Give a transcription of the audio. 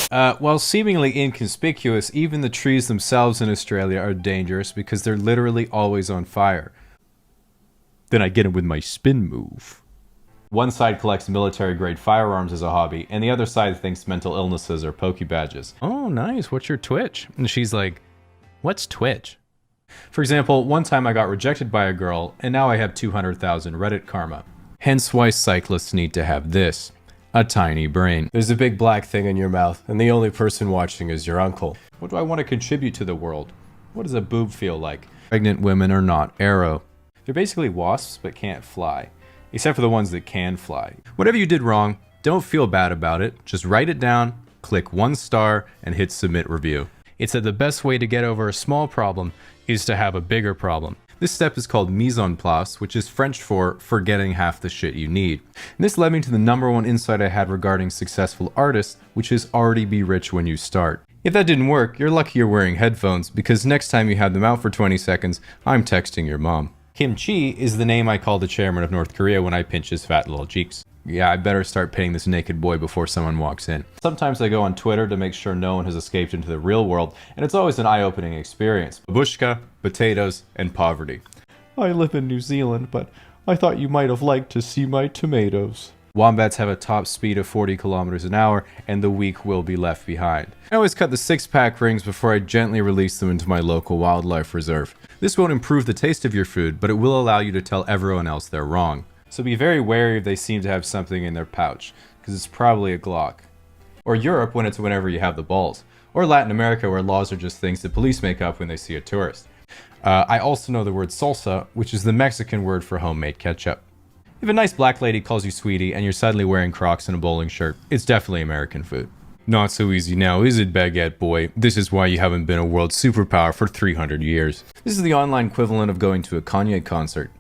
While seemingly inconspicuous, even the trees themselves in Australia are dangerous because they're literally always on fire. Then I get it with my spin move. One side collects military-grade firearms as a hobby, and the other side thinks mental illnesses are Poke Badges. Oh, nice. What's your Twitch? And she's like, what's Twitch? For example, one time I got rejected by a girl, and now I have 200,000 Reddit karma. Hence why cyclists need to have this. A tiny brain. There's a big black thing in your mouth, and the only person watching is your uncle. What do I want to contribute to the world? What does a boob feel like? Pregnant women are not arrow. They're basically wasps, but can't fly. Except for the ones that can fly. Whatever you did wrong, don't feel bad about it. Just write it down, click 1 star, and hit submit review. It's that the best way to get over a small problem is to have a bigger problem. This step is called mise en place, which is French for forgetting half the shit you need. And this led me to the #1 insight I had regarding successful artists, which is already be rich when you start. If that didn't work, you're lucky you're wearing headphones, because next time you have them out for 20 seconds, I'm texting your mom. Kim Chi is the name I call the chairman of North Korea when I pinch his fat little cheeks. Yeah, I better start painting this naked boy before someone walks in. Sometimes I go on Twitter to make sure no one has escaped into the real world, and it's always an eye-opening experience. Babushka, potatoes, and poverty. I live in New Zealand, but I thought you might have liked to see my tomatoes. Wombats have a top speed of 40 kilometers an hour, and the weak will be left behind. I always cut the 6-pack rings before I gently release them into my local wildlife reserve. This won't improve the taste of your food, but it will allow you to tell everyone else they're wrong. So be very wary if they seem to have something in their pouch, because it's probably a Glock. Or Europe when it's whenever you have the balls. Or Latin America where laws are just things that police make up when they see a tourist. I also know the word salsa, which is the Mexican word for homemade ketchup. If a nice black lady calls you sweetie and you're suddenly wearing Crocs and a bowling shirt, it's definitely American food. Not so easy now, is it, Baguette Boy? This is why you haven't been a world superpower for 300 years. This is the online equivalent of going to a Kanye concert.